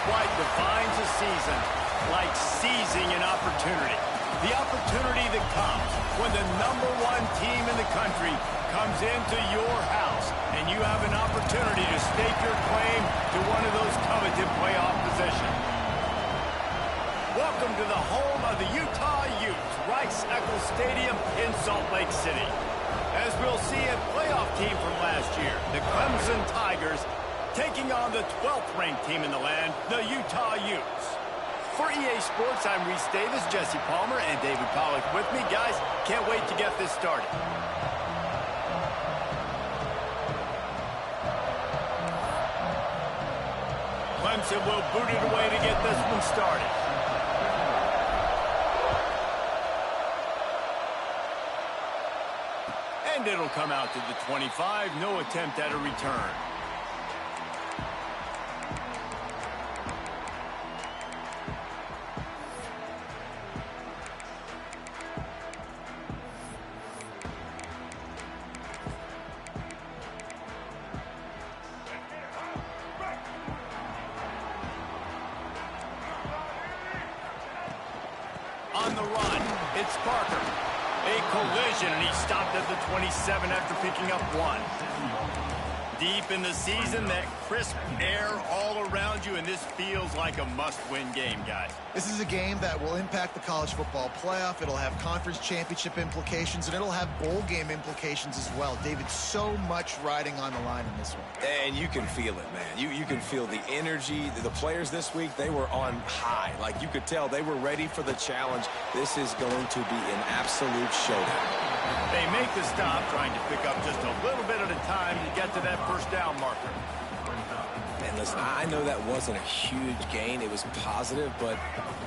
quite defines a season, like seizing an opportunity. The opportunity that comes when the #1 team in the country comes into your house and you have an opportunity to stake your claim to one of those coveted playoff positions. Welcome to the home of the Utah Utes, Rice-Eccles Stadium in Salt Lake City. As we'll see, a playoff team from last year, the Clemson Tigers, taking on the 12th-ranked team in the land, the Utah Utes. For EA Sports, I'm Reese Davis, Jesse Palmer, and David Pollack with me. Guys, can't wait to get this started. Clemson will boot it away to get this one started. And it'll come out to the 25. No attempt at a return. On the run, it's Parker. A collision, and he stopped at the 27 after picking up 1. Deep in the season, that crisp air all around you, and this feels like a must-win game, guys. This is a game that will impact the college football playoff. It'll have conference championship implications, and it'll have bowl game implications as well. David, so much riding on the line in this one. And you can feel it, man. You can feel the energy. The players this week, they were on high. Like, you could tell they were ready for the challenge. This is going to be an absolute showdown. They make the stop, trying to pick up just a little bit at a time to get to that first down marker. And listen, I know that wasn't a huge gain. It was positive, but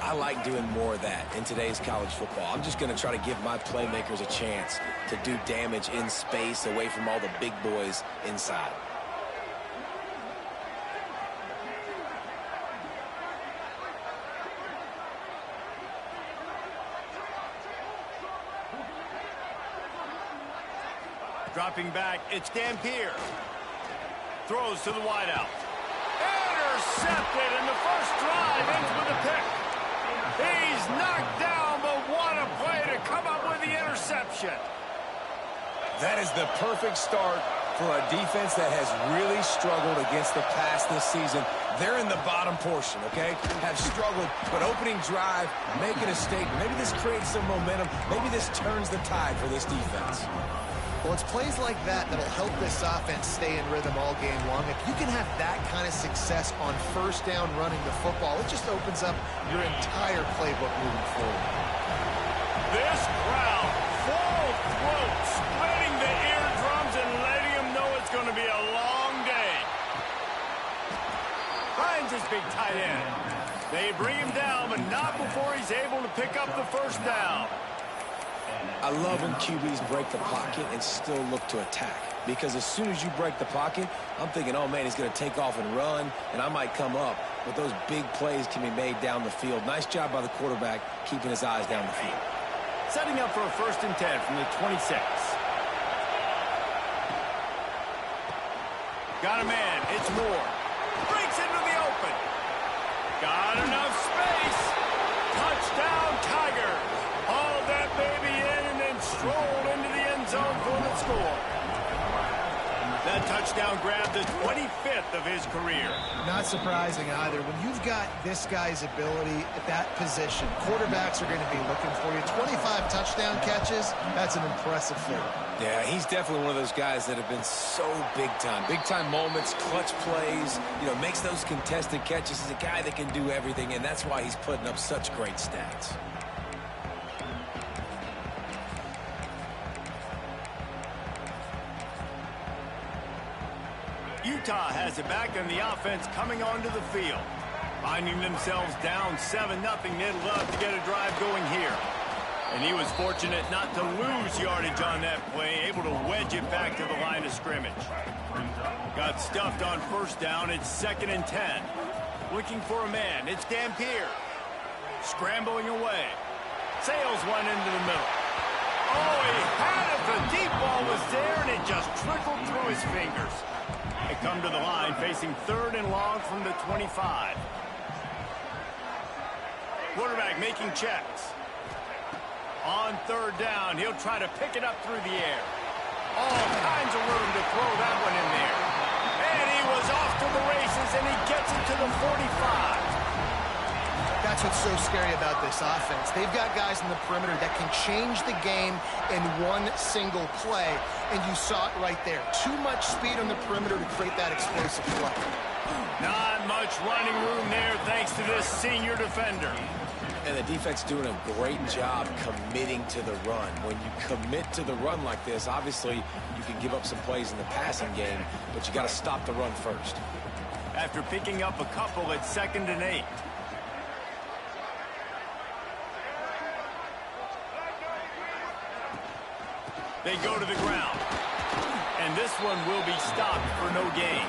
I like doing more of that in today's college football. I'm just going to try to give my playmakers a chance to do damage in space away from all the big boys inside. Dropping back, it's Dampier. Throws to the wideout. Intercepted, and the first drive ends with a pick. He's knocked down, but what a play to come up with the interception. That is the perfect start for a defense that has really struggled against the pass this season. They're in the bottom portion, okay? Have struggled, but opening drive, making a statement. Maybe this creates some momentum. Maybe this turns the tide for this defense. Well, it's plays like that that'll help this offense stay in rhythm all game long. If you can have that kind of success on first down running the football, it just opens up your entire playbook moving forward. This crowd, full throat, spreading the eardrums and letting them know it's going to be a long day. Finds his big tight end. They bring him down, but not before he's able to pick up the first down. I love when QBs break the pocket and still look to attack. Because as soon as you break the pocket, I'm thinking, oh, man, he's going to take off and run, and I might come up. But those big plays can be made down the field. Nice job by the quarterback keeping his eyes down the field. Setting up for a 1st and 10 from the 26. Got a man. It's Moore. Breaks into the open. Got enough space. Touchdown, Tigers. Hauled that baby in and then strolled into the end zone for the score. That touchdown grabbed the 25th of his career. Not surprising either. When you've got this guy's ability at that position, quarterbacks are going to be looking for you. 25 touchdown catches, that's an impressive feat. Yeah, he's definitely one of those guys that have been so big time. Big time moments, clutch plays, you know, makes those contested catches. He's a guy that can do everything, and that's why he's putting up such great stats. Utah has it back, and the offense coming onto the field. Finding themselves down 7-0, they'd love to get a drive going here. And he was fortunate not to lose yardage on that play, able to wedge it back to the line of scrimmage. Got stuffed on first down. It's 2nd and 10. Looking for a man. It's Dampier. Scrambling away. Sails one into the middle. Oh, he had it. The deep ball was there, and it just trickled through his fingers. They come to the line facing 3rd and long from the 25. Quarterback making checks. On third down, he'll try to pick it up through the air. All kinds of room to throw that one in there. And he was off to the races, and he gets it to the 45. That's what's so scary about this offense. They've got guys in the perimeter that can change the game in one single play, and you saw it right there. Too much speed on the perimeter to create that explosive play. Not much running room there thanks to this senior defender. And the defense doing a great job committing to the run. When you commit to the run like this, obviously you can give up some plays in the passing game, but you got to stop the run first. After picking up a couple at 2nd and 8. They go to the ground. And this one will be stopped for no gain.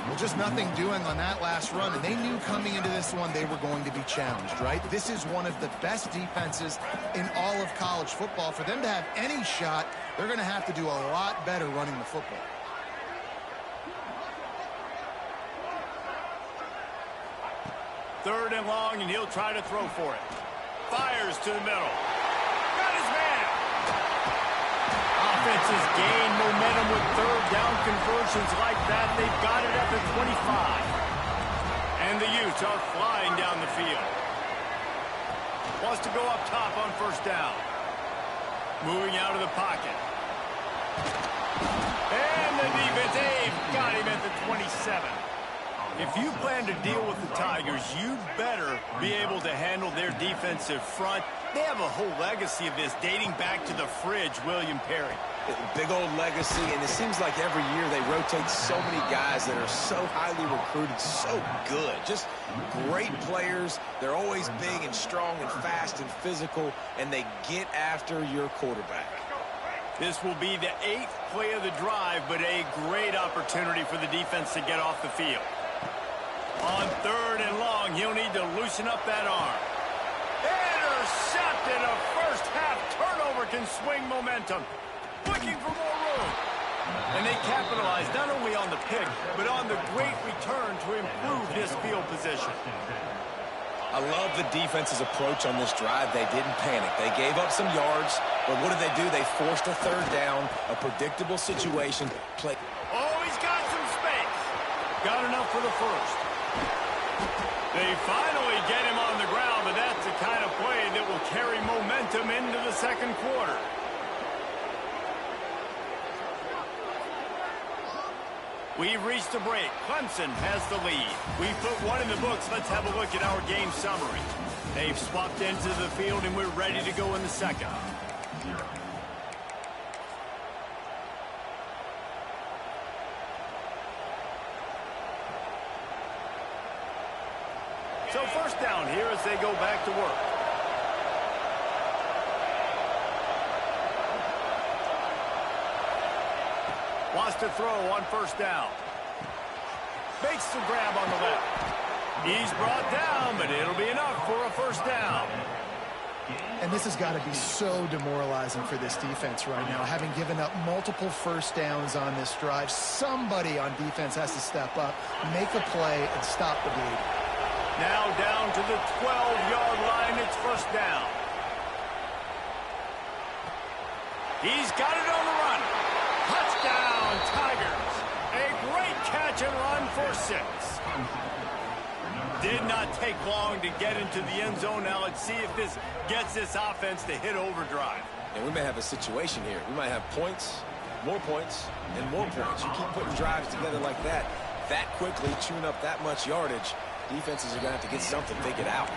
Well, just nothing doing on that last run, and they knew coming into this one they were going to be challenged, right? This is one of the best defenses in all of college football. For them to have any shot, they're going to have to do a lot better running the football. Third and long, and he'll try to throw for it. Fires to the middle. Got his man. Offenses gain momentum with third down conversions like that. They've got it at the 25. And the Utes are flying down the field. Wants to go up top on first down. Moving out of the pocket. And the defense, they've got him at the 27. If you plan to deal with the Tigers, you better be able to handle their defensive front. They have a whole legacy of this dating back to the fridge, William Perry. Big old legacy, and it seems like every year they rotate so many guys that are so highly recruited, so good. Just great players. They're always big and strong and fast and physical, and they get after your quarterback. This will be the 8th play of the drive, but a great opportunity for the defense to get off the field. On third and long, he'll need to loosen up that arm. Intercepted. A first-half turnover can swing momentum. Looking for more room. And they capitalize not only on the pick, but on the great return to improve this field position. I love the defense's approach on this drive. They didn't panic. They gave up some yards, but what did they do? They forced a third down, a predictable situation. Oh, he's got some space. Got enough for the first. They finally get him on the ground, but that's the kind of play that will carry momentum into the second quarter. We've reached the break. Clemson has the lead. We've put one in the books. Let's have a look at our game summary. They've swapped into the field, and we're ready to go in the second. So first down here as they go back to work. Wants to throw on first down. Makes the grab on the left. He's brought down, but it'll be enough for a first down. And this has got to be so demoralizing for this defense right now. Having given up multiple first downs on this drive, somebody on defense has to step up, make a play, and stop the bleed. Now down to the 12-yard line. It's first down. He's got it on the run. Touchdown, Tigers. A great catch and run for 6. Did not take long to get into the end zone. Now let's see if this gets this offense to hit overdrive. And we may have a situation here. We might have points, and more points. You keep putting drives together like that quickly, chewing up that much yardage, defenses are going to have to get something figured out.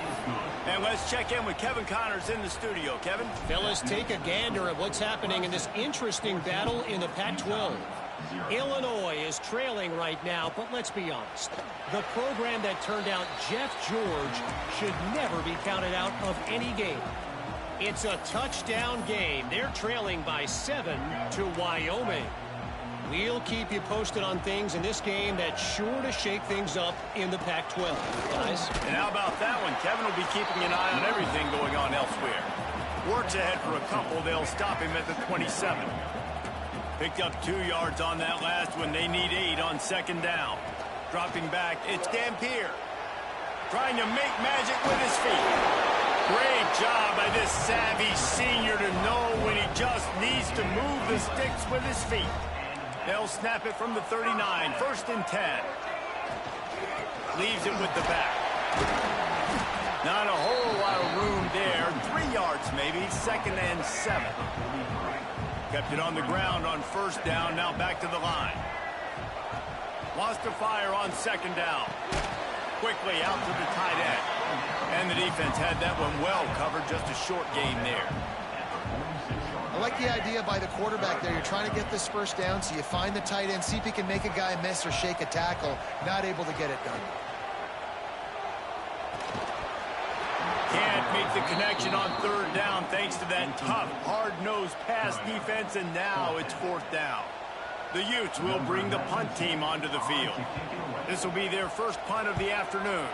And let's check in with Kevin Connors in the studio. Kevin? Fellas, take a gander at what's happening in this interesting battle in the Pac-12. Illinois is trailing right now, but let's be honest. The program that turned out Jeff George should never be counted out of any game. It's a touchdown game. They're trailing by 7 to Wyoming. We'll keep you posted on things in this game that's sure to shake things up in the Pac-12, guys. And how about that one? Kevin will be keeping an eye on everything going on elsewhere. Works ahead for a couple. They'll stop him at the 27. Picked up 2 yards on that last one. They need 8 on second down. Dropping back, it's Dampier. trying to make magic with his feet. Great job by this savvy senior to know when he just needs to move the sticks with his feet. They'll snap it from the 39, 1st and 10. Leaves it with the back. Not a whole lot of room there. 3 yards maybe, 2nd and 7. Kept it on the ground on 1st down, now back to the line. Lost to fire on 2nd down. Quickly out to the tight end. And the defense had that one well covered, just a short gain there. I like the idea by the quarterback there. You're trying to get this 1st down, so you find the tight end, see if he can make a guy miss or shake a tackle. Not able to get it done. Can't make the connection on 3rd down thanks to that tough, hard-nosed pass defense, and now it's 4th down. The Utes will bring the punt team onto the field. This will be their first punt of the afternoon.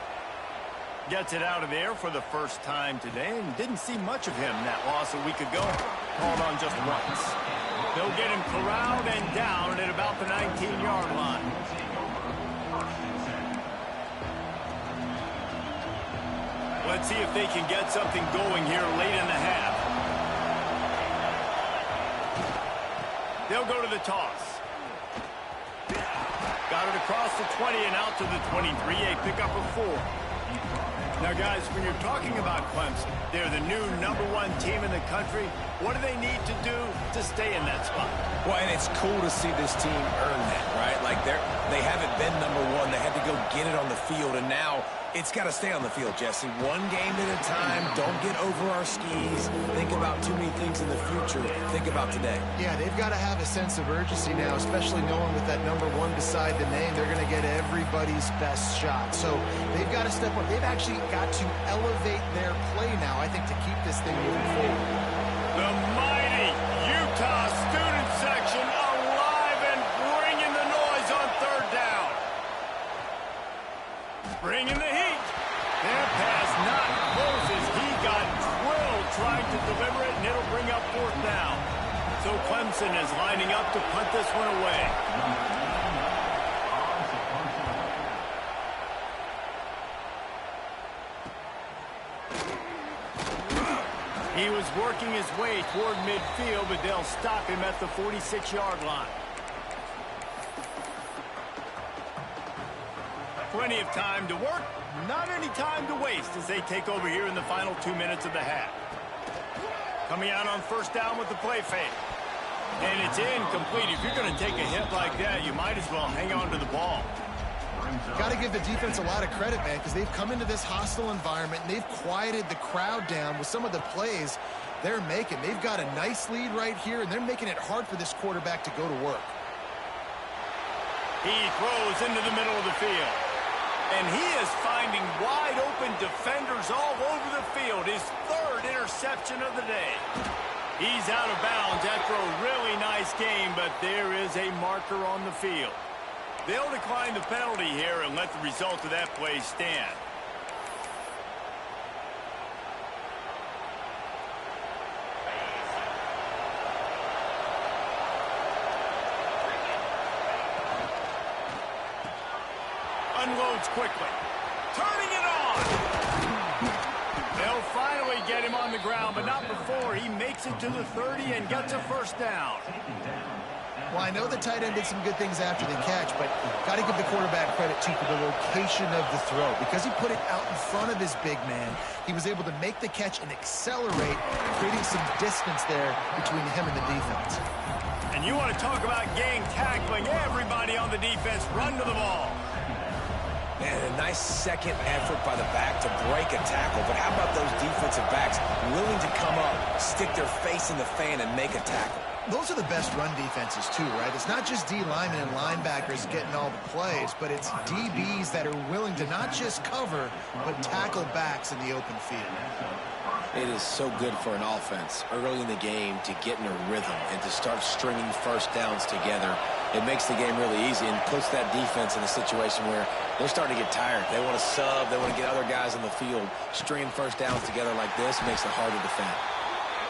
Gets it out of there for the first time today, and didn't see much of him that loss a week ago. Called on just once. They'll get him corralled and down at about the 19-yard line. Let's see if they can get something going here late in the half. They'll go to the toss. Got it across the 20 and out to the 23, a pickup of 4. Now, guys, when you're talking about Clemson, they're the new #1 team in the country. What do they need to do to stay in that spot? Well, and it's cool to see this team earn that, right? Like, they haven't been #1. They had to go get it on the field, and now it's got to stay on the field, Jesse. One game at a time. Don't get over our skis. Think about too many things in the future. Think about today. Yeah, they've got to have a sense of urgency now, especially knowing with that #1 beside the name, they're going to get everybody's best shot. So they've got to step up. They've actually got to elevate their play now, I think, to keep this thing moving forward. The mighty Utah student section alive and bringing the noise on 3rd down. Bringing the heat. Their pass not close as he got drilled trying to deliver it, and it'll bring up 4th down. So Clemson is lining up to punt this one away. He was working his way toward midfield, but they'll stop him at the 46-yard line. Plenty of time to work, not any time to waste as they take over here in the final 2 minutes of the half. Coming out on 1st down with the play fake. And it's incomplete. If you're going to take a hit like that, you might as well hang on to the ball. Got to give the defense a lot of credit, man, because they've come into this hostile environment, and they've quieted the crowd down with some of the plays they're making. They've got a nice lead right here, and they're making it hard for this quarterback to go to work. He throws into the middle of the field. And he is finding wide-open defenders all over the field. His 3rd interception of the day. He's out of bounds after a really nice game, but there is a marker on the field. They'll decline the penalty here and let the result of that play stand. Unloads quickly. Turning it on. They'll finally get him on the ground, but not before he makes it to the 30 and gets a 1st down. Well, I know the tight end did some good things after the catch, but got to give the quarterback credit, too, for the location of the throw. Because he put it out in front of his big man, he was able to make the catch and accelerate, creating some distance there between him and the defense. And you want to talk about gang tackling. Everybody on the defense run to the ball. And a nice second effort by the back to break a tackle. But how about those defensive backs willing to come up, stick their face in the fan, and make a tackle? Those are the best run defenses, too, right? It's not just D linemen and linebackers getting all the plays, but it's DBs that are willing to not just cover, but tackle backs in the open field. It is so good for an offense early in the game to get in a rhythm and to start stringing 1st downs together. It makes the game really easy and puts that defense in a situation where they're starting to get tired. They want to sub. They want to get other guys on the field. Stringing 1st downs together like this makes it hard to defend.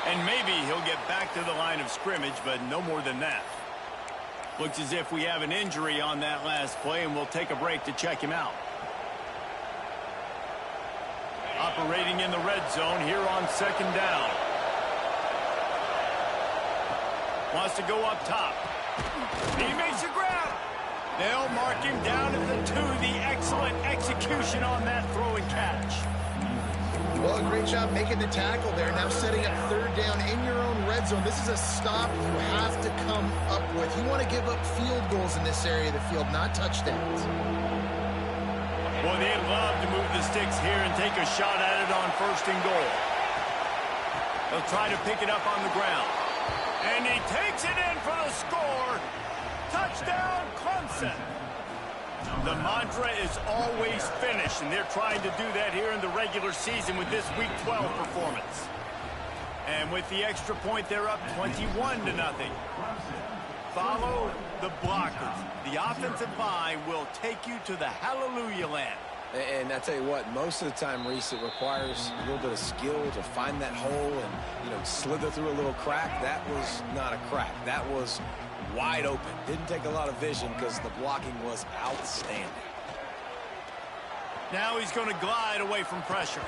And maybe he'll get back to the line of scrimmage, but no more than that. Looks as if we have an injury on that last play, and we'll take a break to check him out. Operating in the red zone here on second down. Wants to go up top. He makes a grab. They'll mark him down at the 2. The excellent execution on that throw and catch. Well, a great job making the tackle there. Now setting up third down in your own red zone. This is a stop you have to come up with. You want to give up field goals in this area of the field, not touchdowns. Well, they'd love to move the sticks here and take a shot at it on first and goal. They'll try to pick it up on the ground. And he takes it in for the score. Touchdown, Clemson. The mantra is always finish, and they're trying to do that here in the regular season with this Week 12 performance. And with the extra point, they're up 21-0. Follow the blockers. The offensive line will take you to the hallelujah land. And I tell you what, most of the time, Reese, it requires a little bit of skill to find that hole and, slither through a little crack. That was not a crack. That was wide open. Didn't take a lot of vision because the blocking was outstanding. Now he's going to glide away from pressure.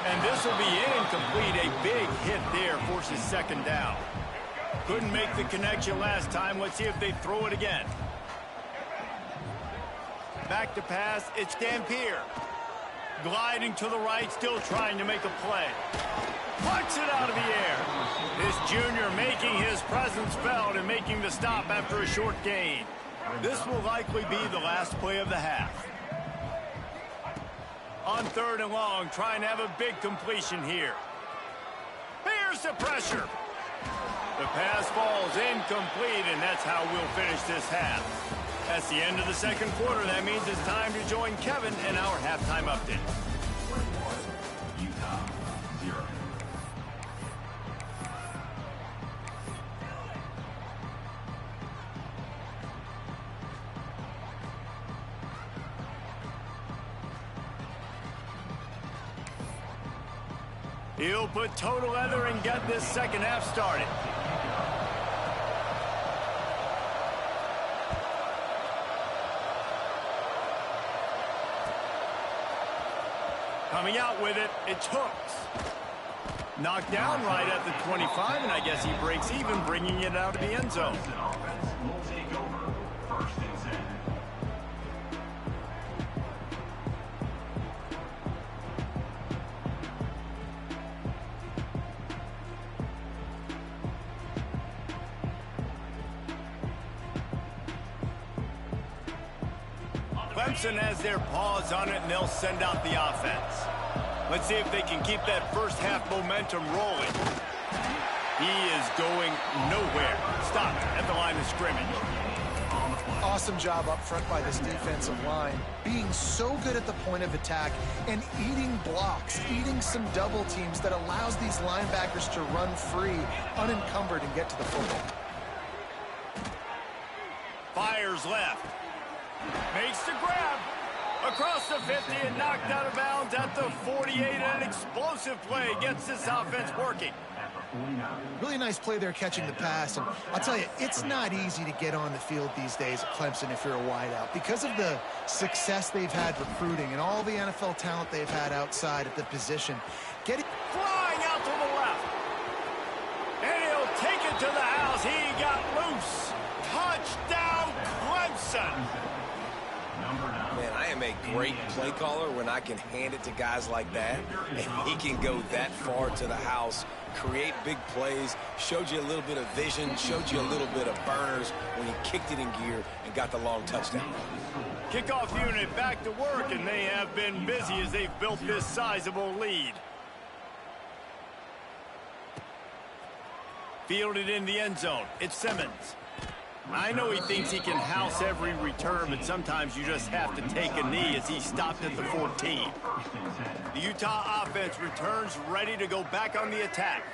And this will be incomplete. A big hit there forces second down. Couldn't make the connection last time. Let's see if they throw it again. Back to pass. It's Dampier. Gliding to the right, still trying to make a play. Plucks it out of the air. This junior making his presence felt and making the stop after a short gain. This will likely be the last play of the half. On third and long, trying to have a big completion here. Here's the pressure. The pass falls incomplete, and that's how we'll finish this half. That's the end of the second quarter. That means it's time to join Kevin in our halftime update. Utah 0. He'll put total leather and get this second half started. Coming out with it, it's Hooks. Knocked down right at the 25, and I guess he breaks even, bringing it out of the end zone. Offense will take over first and 10. Clemson has their paws on it, and they'll send out the offense. Let's see if they can keep that first half momentum rolling. He is going nowhere. Stopped at the line of scrimmage. Awesome job up front by this defensive line. Being so good at the point of attack and eating blocks, eating some double teams that allows these linebackers to run free, unencumbered, and get to the football. Fires left. Makes the grab. Across the 50 and knocked out of bounds at the 48. An explosive play gets this offense working. Really nice play there catching the pass. And I'll tell you, it's not easy to get on the field these days at Clemson if you're a wideout. Because of the success they've had recruiting and all the NFL talent they've had outside at the position. Flying out to the left. And he'll take it to the house. He got loose. Touchdown, Clemson. Man, I am a great play caller when I can hand it to guys like that, and he can go that far to the house, create big plays, showed you a little bit of vision, showed you a little bit of burners when he kicked it in gear and got the long touchdown. Kickoff unit back to work, and they have been busy as they've built this sizable lead. Fielded in the end zone. It's Simmons. I know he thinks he can house every return, but sometimes you just have to take a knee as he stopped at the 14. The Utah offense returns ready to go back on the attack.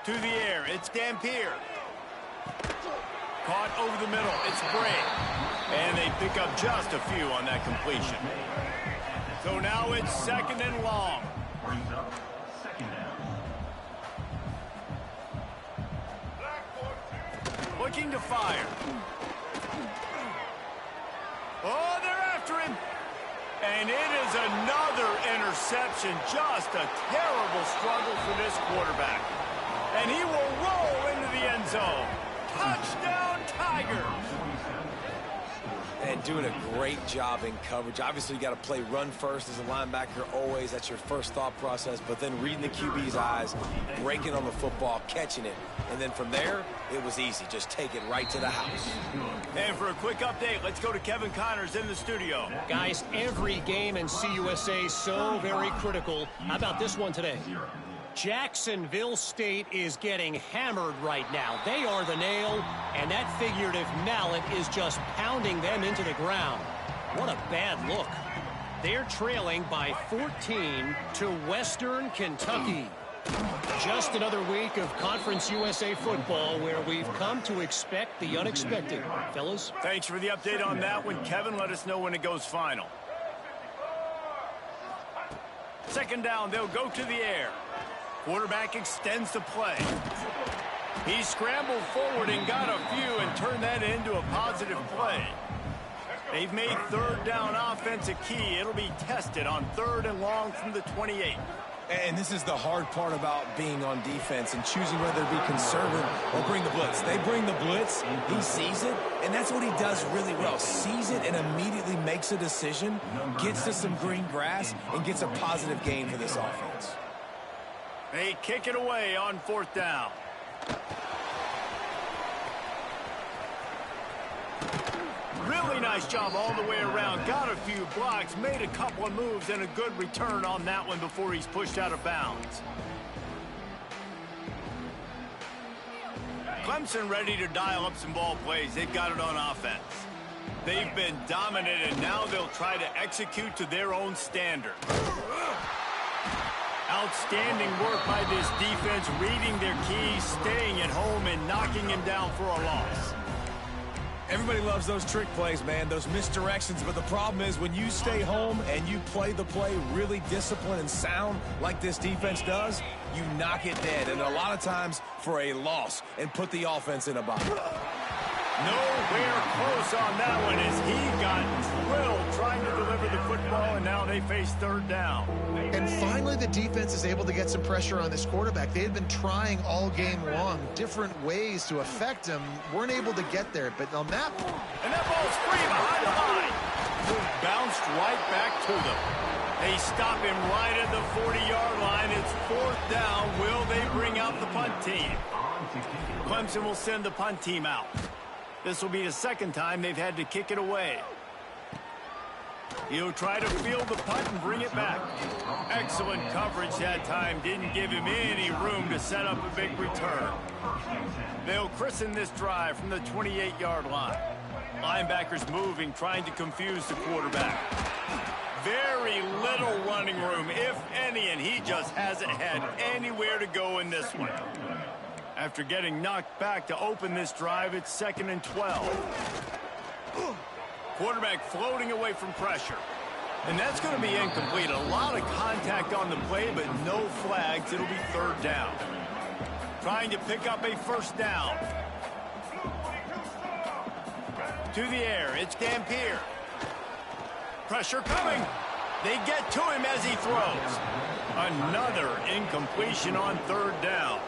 To the air, it's Dampier. Caught over the middle, it's Bray. And they pick up just a few on that completion. So now it's second and long. Looking to fire. Oh, they're after him. And it is another interception. Just a terrible struggle for this quarterback. And he will roll into the end zone. Touchdown, Tigers! And doing a great job in coverage. Obviously, you got to play run first as a linebacker always. That's your first thought process. But then reading the QB's eyes, breaking on the football, catching it. And then from there, it was easy. Just take it right to the house. And for a quick update, let's go to Kevin Connors in the studio. Guys, every game in CUSA is so very critical. How about this one today? Jacksonville State is getting hammered right now. They are the nail, and that figurative mallet is just pounding them into the ground. What a bad look. They're trailing by 14 to Western Kentucky. Just another week of Conference USA football where we've come to expect the unexpected. Fellas? Thanks for the update on that one, Kevin. Let us know when it goes final. Second down, they'll go to the air. Quarterback extends the play. He scrambled forward and got a few and turned that into a positive play. They've made third down offense a key. It'll be tested on 3rd and long from the 28. And this is the hard part about being on defense and choosing whether to be conservative or bring the blitz. They bring the blitz, he sees it, and that's what he does really well. Sees it and immediately makes a decision, gets to some green grass, and gets a positive gain for this offense. They kick it away on 4th down. Really nice job all the way around. Got a few blocks, made a couple of moves, and a good return on that one before he's pushed out of bounds. Clemson ready to dial up some ball plays. They've got it on offense. They've been dominant, and now they'll try to execute to their own standard. Outstanding work by this defense, reading their keys, staying at home, and knocking him down for a loss. Everybody loves those trick plays, man, those misdirections, but the problem is when you stay home and you play the play really disciplined and sound like this defense does, you knock it dead, and a lot of times for a loss, and put the offense in a bind. Nowhere close on that one as he got drilled trying to deliver the football, and now they face 3rd down. And finally, the defense is able to get some pressure on this quarterback. They had been trying all game long different ways to affect him. Weren't able to get there, but on that... And that ball's free behind the line. Bounced right back to them. They stop him right at the 40-yard line. It's 4th down. Will they bring out the punt team? Clemson will send the punt team out. This will be the 2nd time they've had to kick it away. He'll try to field the punt and bring it back. Excellent coverage that time. Didn't give him any room to set up a big return. They'll christen this drive from the 28-yard line. Linebackers moving, trying to confuse the quarterback. Very little running room, if any, and he just hasn't had anywhere to go in this one. After getting knocked back to open this drive, it's 2nd and 12. Quarterback floating away from pressure. And that's going to be incomplete. A lot of contact on the play, but no flags. It'll be 3rd down. Trying to pick up a 1st down. To the air, it's Dampier. Pressure coming. They get to him as he throws. Another incompletion on 3rd down.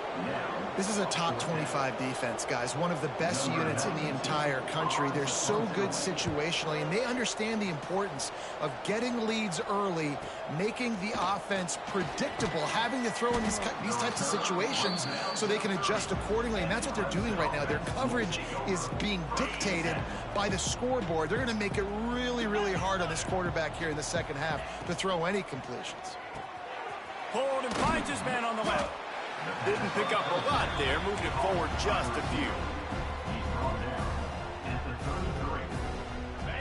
This is a top 25 defense, guys. One of the best units in the entire country. They're so good situationally, and they understand the importance of getting leads early, making the offense predictable, having to throw in these types of situations so they can adjust accordingly, and that's what they're doing right now. Their coverage is being dictated by the scoreboard. They're going to make it really, really hard on this quarterback here in the 2nd half to throw any completions. Pulled and finds his man on the left. Didn't pick up a lot there, moved it forward just a few.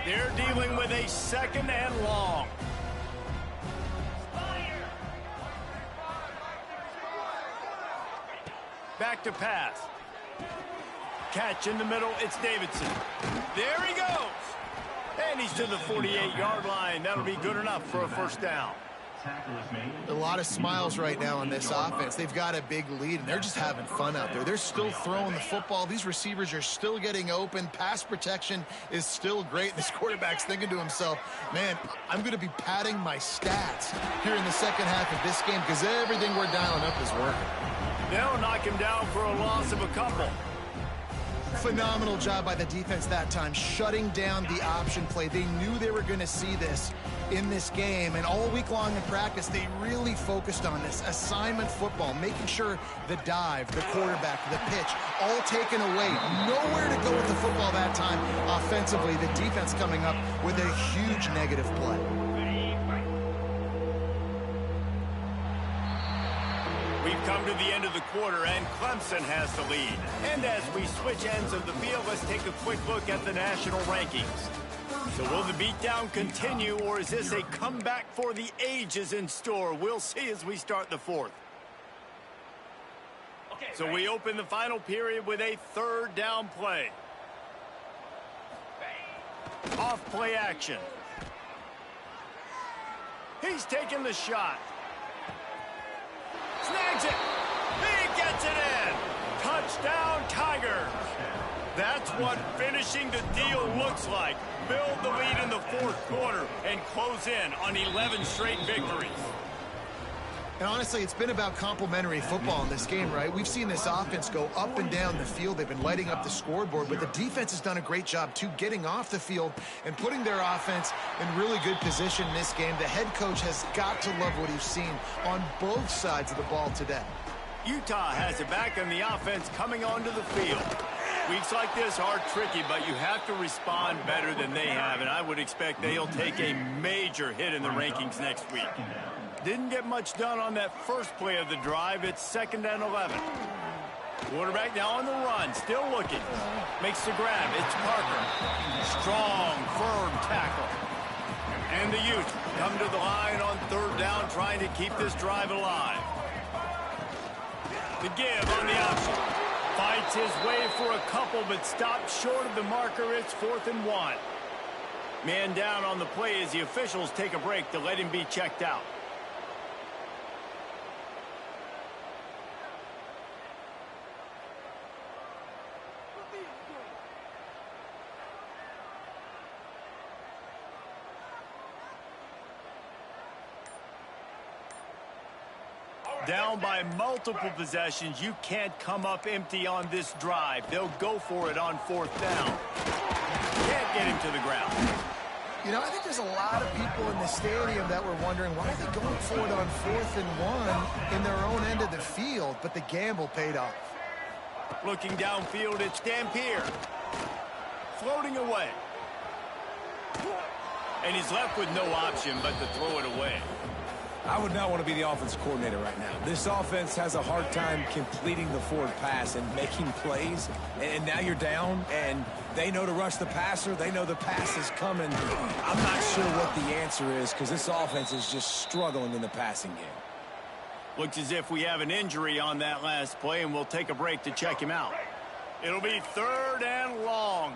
They're dealing with a 2nd and long. Back to pass. Catch in the middle, it's Davidson. There he goes. And he's to the 48-yard line. That'll be good enough for a 1st down. A lot of smiles right now on this offense. They've got a big lead, and they're just having fun out there. They're still throwing the football. These receivers are still getting open. Pass protection is still great. This quarterback's thinking to himself, man, I'm going to be padding my stats here in the second half of this game because everything we're dialing up is working. They'll knock him down for a loss of a couple. Phenomenal job by the defense that time, shutting down the option play. They knew they were going to see this in this game, and all week long in practice, they really focused on this assignment football, making sure the dive, the quarterback, the pitch, all taken away. Nowhere to go with the football that time offensively. The defense coming up with a huge negative play. We've come to the end of the quarter, and Clemson has the lead. And as we switch ends of the field, let's take a quick look at the national rankings. So will the beatdown continue, or is this a comeback for the ages in store? We'll see as we start the fourth. So we open the final period with a third down play. Off play action. He's taking the shot. Snags it. He gets it in. Touchdown, Tigers. That's what finishing the deal looks like. Build the lead in the fourth quarter and close in on 11 straight victories. And honestly, it's been about complementary football in this game, right? We've seen this offense go up and down the field. They've been lighting up the scoreboard, but the defense has done a great job, too, getting off the field and putting their offense in really good position in this game. The head coach has got to love what he's seen on both sides of the ball today. Utah has it back on the offense coming onto the field. Weeks like this are tricky, but you have to respond better than they have, and I would expect they'll take a major hit in the rankings next week. Didn't get much done on that first play of the drive. It's 2nd and 11. Quarterback now on the run, still looking. Makes the grab. It's Parker. Strong, firm tackle. And the Utes come to the line on third down, trying to keep this drive alive. The give on the option. Fights his way for a couple, but stops short of the marker. It's 4th and 1. Man down on the play as the officials take a break to let him be checked out. Down by multiple possessions, you can't come up empty on this drive. They'll go for it on 4th down. Can't get him to the ground. You know, I think there's a lot of people in the stadium that were wondering, why are they going for it on 4th and 1 in their own end of the field? But the gamble paid off. Looking downfield, it's Dampier. Floating away. And he's left with no option but to throw it away. I would not want to be the offensive coordinator right now. This offense has a hard time completing the forward pass and making plays. And now you're down, and they know to rush the passer. They know the pass is coming. I'm not sure what the answer is because this offense is just struggling in the passing game. Looks as if we have an injury on that last play, and we'll take a break to check him out. It'll be 3rd and long.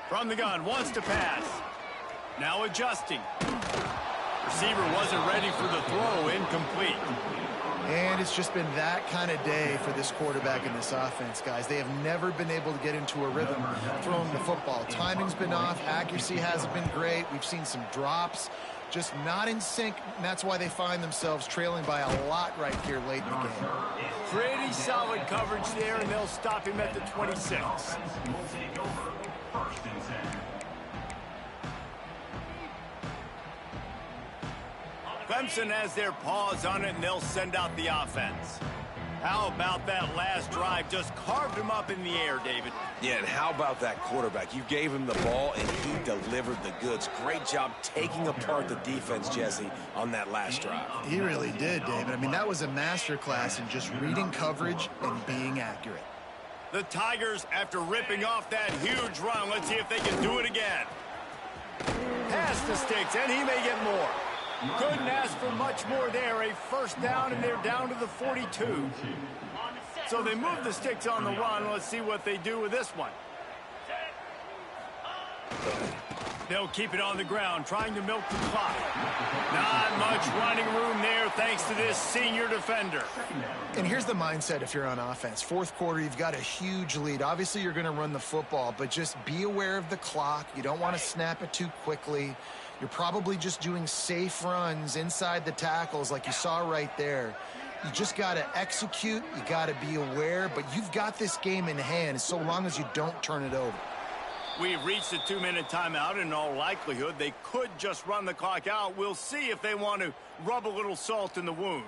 From the gun, wants to pass. Now adjusting. Receiver wasn't ready for the throw, incomplete. And it's just been that kind of day for this quarterback in this offense, guys. They have never been able to get into a rhythm throwing the football. Timing's been off. Accuracy hasn't been great. We've seen some drops. Just not in sync, and that's why they find themselves trailing by a lot right here late in the game. Pretty solid coverage there, and they'll stop him at the 26. Clemson has their paws on it, and they'll send out the offense. How about that last drive? Just carved him up in the air, David. Yeah, and how about that quarterback? You gave him the ball, and he delivered the goods. Great job taking apart the defense, Jesse, on that last drive. He really did, David. I mean, that was a masterclass in just reading coverage and being accurate. The Tigers, after ripping off that huge run, let's see if they can do it again. Pass the sticks, and he may get more. Couldn't ask for much more there. A first down, and they're down to the 42. So they move the sticks on the run. Let's see what they do with this one. They'll keep it on the ground, trying to milk the clock. Not much running room there thanks to this senior defender. And here's the mindset if you're on offense. Fourth quarter, you've got a huge lead. Obviously, you're going to run the football, but just be aware of the clock. You don't want to snap it too quickly. You're probably just doing safe runs inside the tackles like you saw right there. You just got to execute. You got to be aware, but you've got this game in hand so long as you don't turn it over. We've reached a 2-minute timeout. In all likelihood, they could just run the clock out. We'll see if they want to rub a little salt in the wound.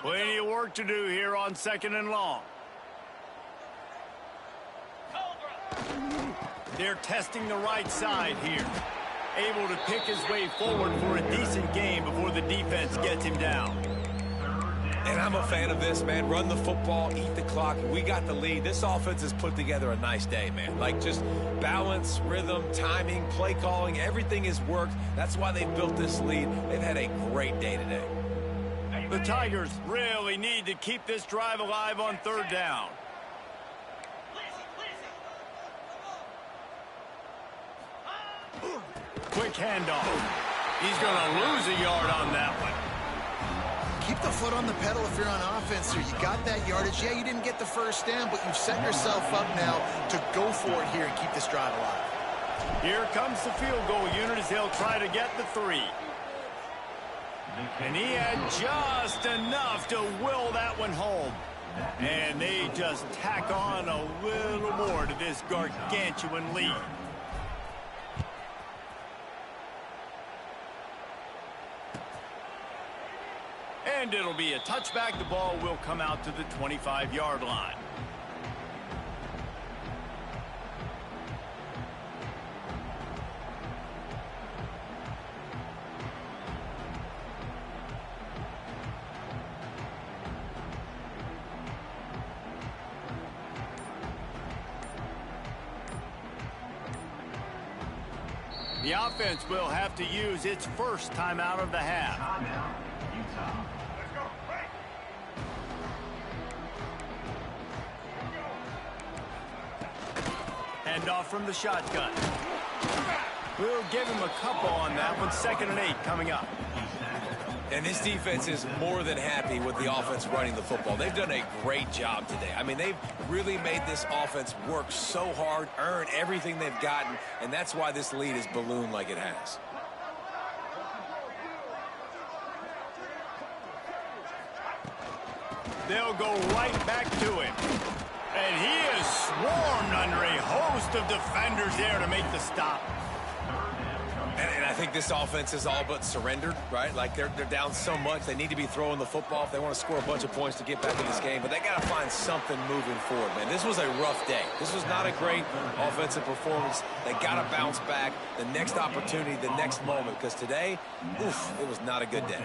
Plenty of work to do here on 2nd and long. They're testing the right side here. Able to pick his way forward for a decent game before the defense gets him down. And I'm a fan of this, man. Run the football, eat the clock. We got the lead. This offense has put together a nice day, man. Like, just balance, rhythm, timing, play calling, everything has worked. That's why they built this lead. They've had a great day today. The Tigers really need to keep this drive alive on 3rd down. Quick handoff. He's going to lose a yard on that one. Keep the foot on the pedal if you're on offense here. You got that yardage. Yeah, you didn't get the first down, but you've set yourself up now to go for it here and keep this drive alive. Here comes the field goal unit as they'll try to get the 3. And he had just enough to will that one home. And they just tack on a little more to this gargantuan lead. And it'll be a touchback. The ball will come out to the 25-yard line. The offense will have to use its first timeout of the half. Timeout, Utah. Hand off from the shotgun. We'll give him a couple on that one. 2nd and 8 coming up. And this defense is more than happy with the offense running the football. They've done a great job today. I mean, they've really made this offense work so hard, earn everything they've gotten, and that's why this lead is ballooned like it has. They'll go right back to him. And he is swarmed under a host of defenders there to make the stop. And I think this offense is all but surrendered, right? Like, they're down so much. They need to be throwing the football if they want to score a bunch of points to get back in this game. But they got to find something moving forward, man. This was a rough day. This was not a great offensive performance. They got to bounce back the next opportunity, the next moment. Because today, oof, it was not a good day.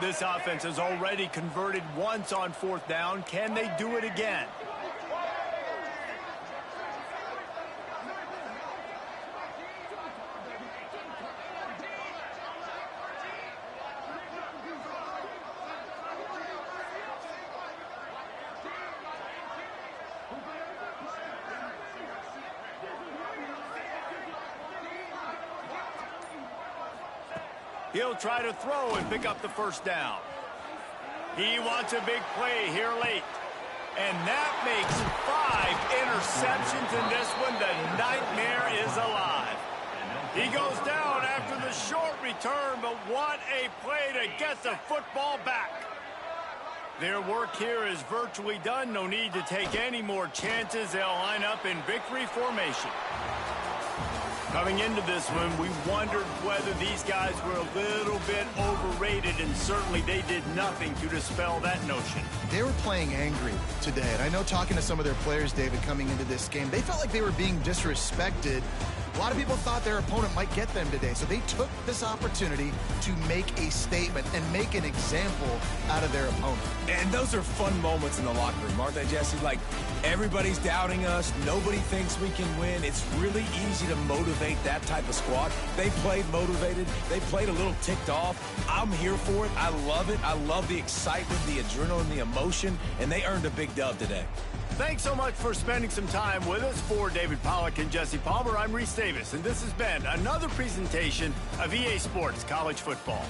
This offense has already converted once on 4th down. Can they do it again? He'll try to throw and pick up the first down. He wants a big play here late. And that makes 5 interceptions in this one. The nightmare is alive. He goes down after the short return, but what a play to get the football back. Their work here is virtually done. No need to take any more chances. They'll line up in victory formation. Coming into this one, we wondered whether these guys were a little bit overrated, and certainly they did nothing to dispel that notion. They were playing angry today, and I know talking to some of their players, David, coming into this game, they felt like they were being disrespected A lot of people thought their opponent might get them today, so they took this opportunity to make a statement and make an example out of their opponent. And those are fun moments in the locker room, aren't they, Jesse? Like, everybody's doubting us. Nobody thinks we can win. It's really easy to motivate that type of squad. They played motivated. They played a little ticked off. I'm here for it. I love it. I love the excitement, the adrenaline, the emotion, and they earned a big dub today. Thanks so much for spending some time with us. For David Pollack and Jesse Palmer, I'm Reese Davis, and this has been another presentation of EA Sports College Football.